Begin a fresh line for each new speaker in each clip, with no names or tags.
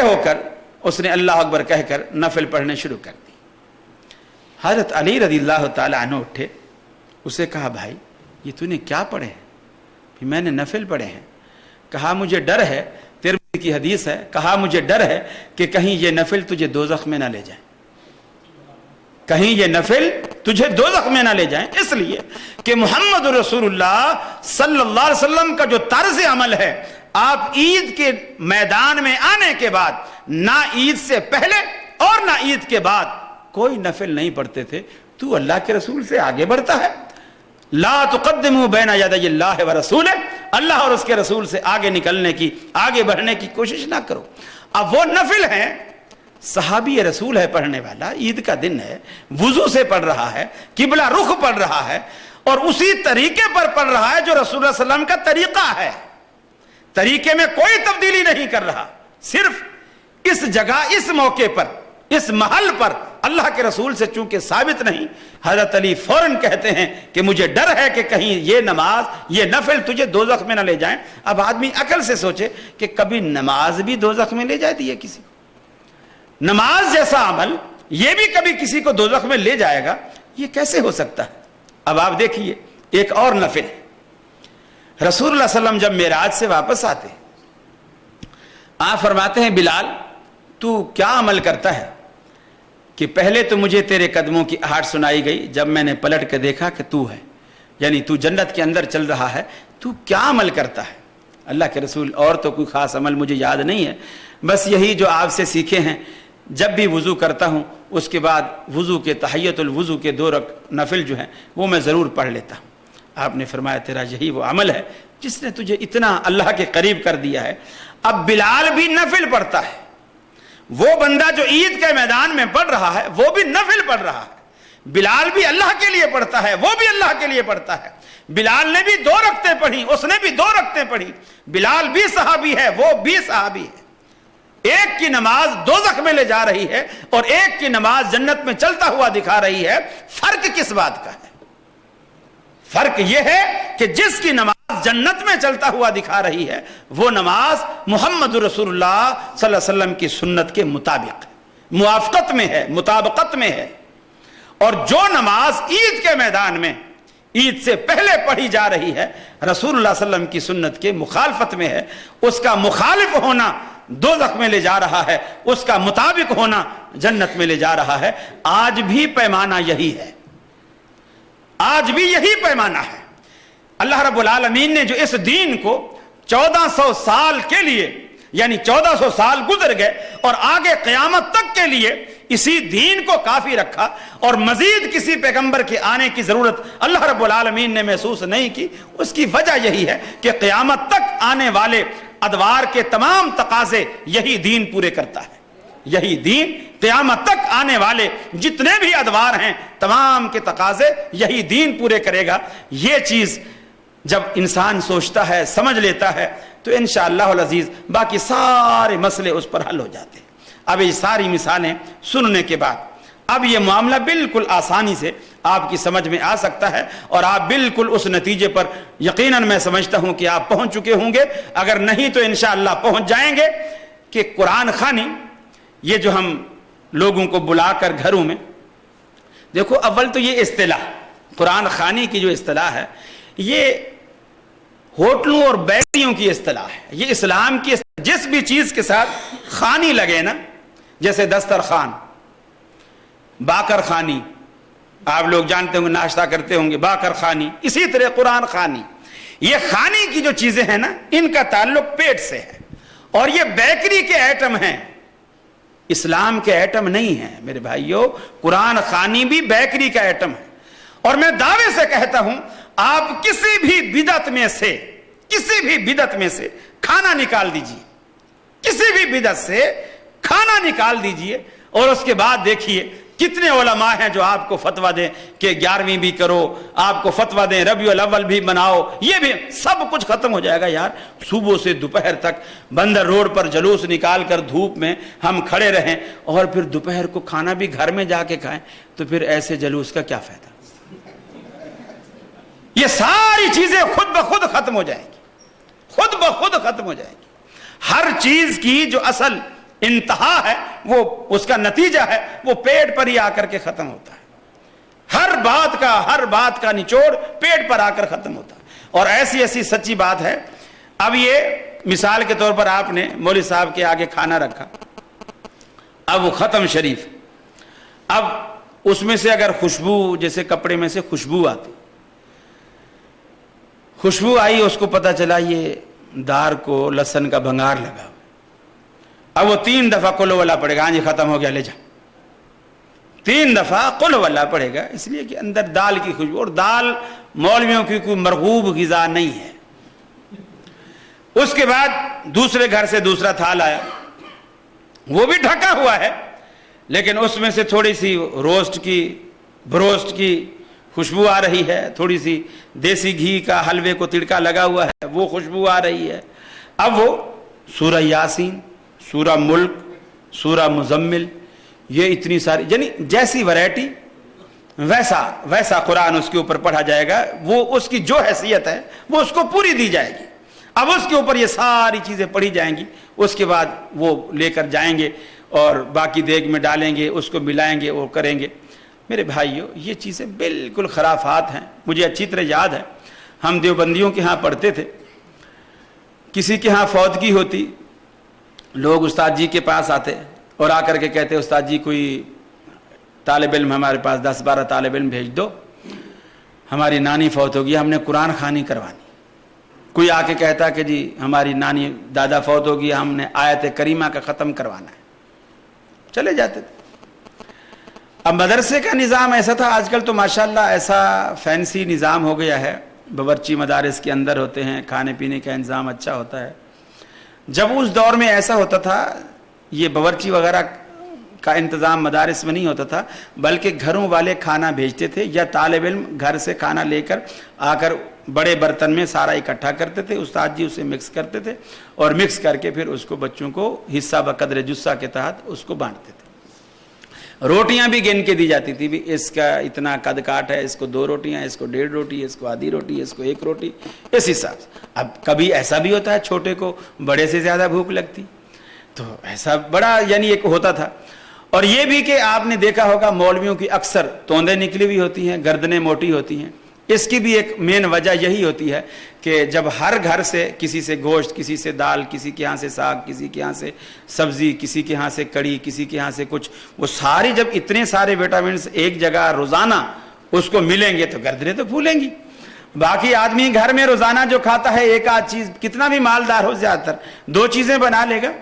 ہو کر اس نے اللہ اکبر کہہ کر نفل پڑھنے شروع کر دی۔ حضرت علی رضی اللہ تعالیٰ عنہ اٹھے، اسے کہا بھائی یہ تو نے کیا پڑھے ہیں؟ کہ میں نے نفل پڑھے ہیں۔ کہا مجھے ڈر ہے، ترمذی کی حدیث ہے، کہا مجھے ڈر ہے کہ کہیں یہ نفل تجھے دوزخ میں نہ لے جائیں، کہیں یہ نفل تجھے دوزخ میں نہ لے جائیں، اس لیے کہ محمد رسول اللہ صلی اللہ علیہ وسلم کا جو طرز عمل ہے، آپ عید کے میدان میں آنے کے بعد نہ عید سے پہلے اور نہ عید کے بعد کوئی نفل نہیں پڑھتے تھے۔ تو اللہ کے رسول سے آگے بڑھتا ہے، لا تقدموا بین یدی اللہ ورسولہ، اللہ اور اس کے رسول سے آگے نکلنے کی، آگے بڑھنے کی کوشش نہ کرو۔ اب وہ نفل ہیں، صحابی رسول ہے پڑھنے والا، عید کا دن ہے، وضو سے پڑھ رہا ہے، قبلہ رخ پڑھ رہا ہے، اور اسی طریقے پر پڑھ رہا ہے جو رسول اللہ صلی اللہ علیہ وسلم کا طریقہ ہے، طریقے میں کوئی تبدیلی نہیں کر رہا، صرف اس جگہ، اس موقع پر، اس محل پر اللہ کے رسول سے چونکہ ثابت نہیں، حضرت علی فوراً کہتے ہیں کہ مجھے ڈر ہے کہ کہیں یہ نماز، یہ نفل تجھے دوزخ میں نہ لے جائیں۔ اب آدمی عقل سے سوچے کہ کبھی نماز بھی دوزخ میں لے جاتی ہے کسی کو؟ نماز جیسا عمل یہ بھی کبھی کسی کو دوزخ میں لے جائے گا؟ یہ کیسے ہو سکتا ہے؟ اب آپ دیکھیے ایک اور نفل، رسول اللہ صلی اللہ علیہ وسلم جب معراج سے واپس آتے، آپ فرماتے ہیں بلال تو کیا عمل کرتا ہے؟ کہ پہلے تو مجھے تیرے قدموں کی آہٹ سنائی گئی، جب میں نے پلٹ کے دیکھا کہ تو ہے، یعنی تو جنت کے اندر چل رہا ہے، تو کیا عمل کرتا ہے؟ اللہ کے رسول اور تو کوئی خاص عمل مجھے یاد نہیں ہے، بس یہی جو آپ سے سیکھے ہیں، جب بھی وضو کرتا ہوں اس کے بعد وضو کے تحیت الوضو کے 2 نفل جو ہیں وہ میں ضرور پڑھ لیتا ہوں۔ آپ نے فرمایا تیرا یہی وہ عمل ہے جس نے تجھے اتنا اللہ کے قریب کر دیا ہے۔ اب بلال بھی نفل پڑھتا ہے، وہ بندہ جو عید کے میدان میں پڑھ رہا ہے وہ بھی نفل پڑھ رہا ہے، بلال بھی اللہ کے لیے پڑھتا ہے، وہ بھی اللہ کے لیے پڑھتا ہے۔ بلال نے بھی 2 رکعتیں پڑھی، اس نے بھی 2 رکعتیں پڑھی، بلال بھی صحابی ہے، وہ بھی صحابی ہے۔ ایک کی نماز دوزخ میں لے جا رہی ہے اور ایک کی نماز جنت میں چلتا ہوا دکھا رہی ہے، فرق کس بات کا ہے؟ فرق یہ ہے کہ جس کی نماز جنت میں چلتا ہوا دکھا رہی ہے وہ نماز محمد رسول اللہ صلی اللہ علیہ وسلم کی سنت کے مطابق ہے، موافقت میں ہے، مطابقت میں ہے، اور جو نماز عید کے میدان میں عید سے پہلے پڑھی جا رہی ہے رسول اللہ صلی اللہ علیہ وسلم کی سنت کے مخالفت میں ہے، اس کا مخالف ہونا دوزخ میں لے جا رہا ہے، اس کا مطابق ہونا جنت میں لے جا رہا ہے۔ آج بھی پیمانہ یہی ہے، آج بھی یہی پیمانہ ہے۔ اللہ رب العالمین نے جو اس دین کو 1400 سال کے لیے، یعنی 1400 سال گزر گئے اور آگے قیامت تک کے لیے اسی دین کو کافی رکھا، اور مزید کسی پیغمبر کے آنے کی ضرورت اللہ رب العالمین نے محسوس نہیں کی، اس کی وجہ یہی ہے کہ قیامت تک آنے والے ادوار کے تمام تقاضے یہی دین پورے کرتا ہے۔ یہی دین قیامت تک آنے والے جتنے بھی ادوار ہیں تمام کے تقاضے یہی دین پورے کرے گا۔ یہ چیز جب انسان سوچتا ہے، سمجھ لیتا ہے، تو انشاءاللہ العزیز باقی سارے مسئلے اس پر حل ہو جاتے ہیں۔ اب یہ ساری مثالیں سننے کے بعد اب یہ معاملہ بالکل آسانی سے آپ کی سمجھ میں آ سکتا ہے، اور آپ بالکل اس نتیجے پر یقیناً میں سمجھتا ہوں کہ آپ پہنچ چکے ہوں گے، اگر نہیں تو انشاءاللہ پہنچ جائیں گے، کہ قرآن خوانی یہ جو ہم لوگوں کو بلا کر گھروں میں، دیکھو اول تو یہ اصطلاح قرآن خوانی کی جو اصطلاح ہے یہ ہوٹلوں اور بیکریوں کی اصطلاح ہے، یہ اسلام کی جس بھی چیز کے ساتھ خوانی لگے نا، جیسے دسترخوان، باکر خوانی، آپ لوگ جانتے ہوں گے، ناشتہ کرتے ہوں گے، باکر خوانی، اسی طرح قرآن خوانی، یہ خوانی کی جو چیزیں ہیں نا ان کا تعلق پیٹ سے ہے، اور یہ بیکری کے ایٹم ہیں، اسلام کے ایٹم نہیں ہیں میرے بھائیو۔ قرآن خوانی بھی بیکری کا ایٹم ہے، اور میں دعوے سے کہتا ہوں آپ کسی بھی بدعت میں سے کھانا نکال دیجئے، کسی بھی بدعت سے کھانا نکال دیجئے، اور اس کے بعد دیکھیے کتنے علماء ہیں جو آپ کو فتویٰ دیں کہ 11ویں بھی کرو، آپ کو فتویٰ دیں ربیع الاول بھی بناؤ، یہ بھی سب کچھ ختم ہو جائے گا یار۔ صبح سے دوپہر تک بندر روڈ پر جلوس نکال کر دھوپ میں ہم کھڑے رہیں، اور پھر دوپہر کو کھانا بھی گھر میں جا کے کھائیں، تو پھر ایسے جلوس کا کیا فائدہ؟ یہ ساری چیزیں خود بخود ختم ہو جائیں گی، خود بخود ختم ہو جائیں گی۔ ہر چیز کی جو اصل انتہا ہے, وہ اس کا نتیجہ ہے, وہ پیٹ پر ہی آ کر کے ختم ہوتا ہے. ہر بات کا نچوڑ پیٹ پر آ کر ختم ہوتا ہے. اور ایسی سچی بات ہے. اب یہ مثال کے طور پر آپ نے مولوی صاحب کے آگے کھانا رکھا, اب وہ ختم شریف, اب اس میں سے اگر خوشبو, جیسے کپڑے میں سے خوشبو آتی, خوشبو آئی, اس کو پتا چلا یہ دار کو لہسن کا بھنگار لگا, اب وہ 3 دفعہ قل واللہ پڑھے گا, ہاں جی ختم ہو گیا لے جا. 3 دفعہ قل واللہ پڑھے گا, اس لیے کہ اندر دال کی خوشبو, اور دال مولویوں کی کوئی مرغوب غذا نہیں ہے. اس کے بعد دوسرے گھر سے دوسرا تھال آیا, وہ بھی ڈھکا ہوا ہے, لیکن اس میں سے تھوڑی سی بروسٹ کی خوشبو آ رہی ہے, تھوڑی سی دیسی گھی کا حلوے کو تڑکا لگا ہوا ہے, وہ خوشبو آ رہی ہے. اب وہ سورہ یاسین, سورہ ملک, سورہ مزمل, یہ اتنی ساری, یعنی جیسی ویرائٹی ویسا قرآن اس کے اوپر پڑھا جائے گا. وہ اس کی جو حیثیت ہے وہ اس کو پوری دی جائے گی. اب اس کے اوپر یہ ساری چیزیں پڑھی جائیں گی, اس کے بعد وہ لے کر جائیں گے اور باقی دیگ میں ڈالیں گے, اس کو ملائیں گے, وہ کریں گے. میرے بھائیو, یہ چیزیں بالکل خرافات ہیں. مجھے اچھی طرح یاد ہے, ہم دیوبندیوں کے ہاں پڑھتے تھے, کسی کے ہاں فوتگی ہوتی, لوگ استاد جی کے پاس آتے اور آ کر کے کہتے استاد جی کوئی طالب علم ہمارے پاس 10-12 طالب علم بھیج دو, ہماری نانی فوت ہو گئی, ہم نے قرآن خوانی کروانی. کوئی آ کے کہتا کہ جی ہماری نانی دادا فوت ہو گئی, ہم نے آیت کریمہ کا ختم کروانا ہے, چلے جاتے تھے. اب مدرسے کا نظام ایسا تھا, آج کل تو ماشاءاللہ ایسا فینسی نظام ہو گیا ہے, باورچی مدارس کے اندر ہوتے ہیں, کھانے پینے کا انتظام اچھا ہوتا ہے. جب اس دور میں ایسا ہوتا تھا, یہ باورچی وغیرہ کا انتظام مدارس میں نہیں ہوتا تھا, بلکہ گھروں والے کھانا بھیجتے تھے, یا طالب علم گھر سے کھانا لے کر آ کر بڑے برتن میں سارا اکٹھا کرتے تھے, استاد جی اسے مکس کرتے تھے, اور مکس کر کے پھر اس کو بچوں کو حصہ بقدر جسہ کے تحت اس کو بانٹتے تھے. روٹیاں بھی گن کے دی جاتی تھی, بھی اس کا اتنا قد کاٹ ہے, اس کو 2 روٹیاں, اس کو 1.5 روٹی, اس کو آدھی روٹی, اس کو 1 روٹی, اس حساب سے. اب کبھی ایسا بھی ہوتا ہے چھوٹے کو بڑے سے زیادہ بھوک لگتی, تو ایسا بڑا یعنی ایک ہوتا تھا. اور یہ بھی کہ آپ نے دیکھا ہوگا مولویوں کی اکثر توندیں نکلی ہوئی ہوتی ہیں, گردنیں موٹی ہوتی ہیں. اس کی بھی ایک مین وجہ یہی ہوتی ہے کہ جب ہر گھر سے کسی سے گوشت, کسی سے دال, کسی کے ہاں سے ساگ, کسی کے ہاں سے سبزی, کسی کے ہاں سے کڑی, کسی کے ہاں سے کچھ, وہ ساری جب اتنے سارے وٹامنس ایک جگہ روزانہ اس کو ملیں گے تو گردنیں تو پھولیں گی. باقی آدمی گھر میں روزانہ جو کھاتا ہے ایک آدھ چیز, کتنا بھی مالدار ہو, زیادہ تر 2 چیزیں بنا لے گا.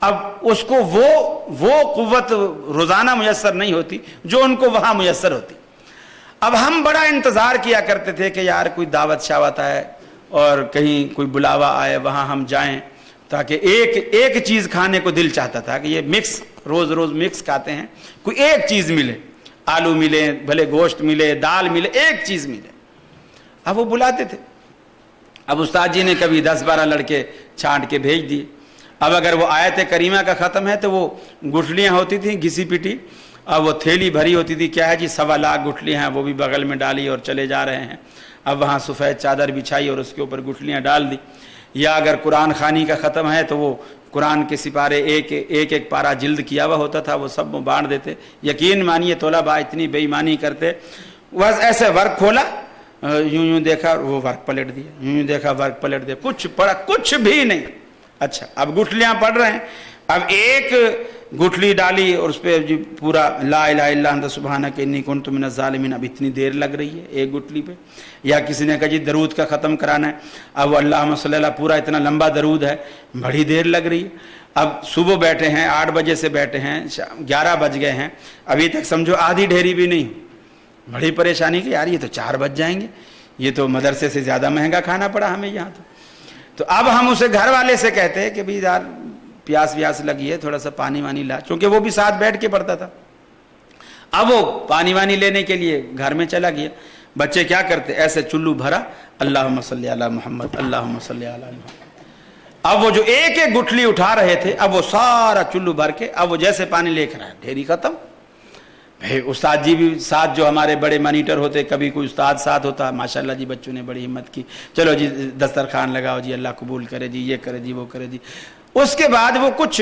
اب اس کو وہ قوت روزانہ میسر نہیں ہوتی جو ان کو وہاں میسر ہوتی. اب ہم بڑا انتظار کیا کرتے تھے کہ یار کوئی دعوت شاوت آئے اور کہیں کوئی بلاوا آئے, وہاں ہم جائیں, تاکہ ایک چیز کھانے کو دل چاہتا تھا کہ یہ مکس روز مکس کھاتے ہیں, کوئی ایک چیز ملے, آلو ملے, بھلے گوشت ملے, دال ملے, ایک چیز ملے. اب وہ بلاتے تھے. اب استاد جی نے کبھی 10-12 لڑکے چھانٹ کے بھیج دیے. اب اگر وہ آیت کریمہ کا ختم ہے تو وہ گٹھلیاں ہوتی تھیں گھسی پٹی, اب وہ تھیلی بھری ہوتی تھی, کیا ہے جی 1.25 لاکھ گٹھلیاں ہیں, وہ بھی بغل میں ڈالی اور چلے جا رہے ہیں. اب وہاں سفید چادر بچھائی اور اس کے اوپر گٹھلیاں ڈال دی. یا اگر قرآن خوانی کا ختم ہے تو وہ قرآن کے سپارے ایک پارا جلد کیا ہوا ہوتا تھا, وہ سب بانٹ دیتے. یقین مانیے طلباء اتنی بے ایمانی کرتے, بس ایسے ورق کھولا, یوں دیکھا, وہ ورق پلٹ دیا, یوں دیکھا, ورق پلٹ دیا, کچھ پڑا, کچھ بھی نہیں. اچھا اب گٹھلیاں پڑھ رہے ہیں, اب ایک گٹھلی ڈالی اور اس پہ پورا لا الہ الا انت سبحانک انی کنت من الظالمین, اب اتنی دیر لگ رہی ہے ایک گٹھلی پہ. یا کسی نے کہا جی درود کا ختم کرانا ہے, اب اللہم صلی اللہ پورا اتنا لمبا درود ہے, بڑی دیر لگ رہی ہے. اب صبح بیٹھے ہیں 8 بجے سے بیٹھے ہیں, 11 بج گئے ہیں, ابھی تک سمجھو آدھی ڈھیری بھی نہیں. بڑی پریشانی کہ یار یہ تو 4 بج جائیں گے, یہ تو مدرسے سے زیادہ مہنگا کھانا پڑا ہمیں یہاں. تو اب ہم اسے گھر والے سے کہتے ہیں کہ بھائی یار پیاس لگی ہے, تھوڑا سا پانی وانی لا, چونکہ وہ بھی ساتھ بیٹھ کے پڑھتا تھا. اب وہ پانی وانی لینے کے لیے گھر میں چلا گیا. بچے کیا کرتے, ایسے چلو بھرا, اللہم صلی علی محمد, اللہم صلی علی محمد. اب وہ جو ایک گٹھلی اٹھا رہے تھے, اب وہ سارا چلو بھر کے, اب وہ جیسے پانی لے کر آئے, ڈھیری ختم. استاد جی بھی ساتھ, جو ہمارے بڑے مانیٹر ہوتے, کبھی کوئی استاد ساتھ ہوتا, ماشاءاللہ جی بچوں نے بڑی ہمت کی, چلو جی دسترخوان لگاؤ جی, اللہ قبول کرے جی, یہ کرے جی, وہ کرے جی. اس کے بعد وہ کچھ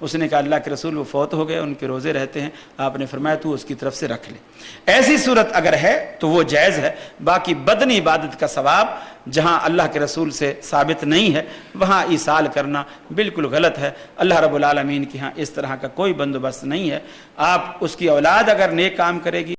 اس نے کہا اللہ کے رسول وہ فوت ہو گئے، ان کے روزے رہتے ہیں، آپ نے فرمایا تو اس کی طرف سے رکھ لے۔ ایسی صورت اگر ہے تو وہ جائز ہے، باقی بدنی عبادت کا ثواب جہاں اللہ کے رسول سے ثابت نہیں ہے وہاں ایصال کرنا بالکل غلط ہے۔ اللہ رب العالمین کے ہاں اس طرح کا کوئی بندوبست نہیں ہے۔ آپ اس کی اولاد اگر نیک کام کرے گی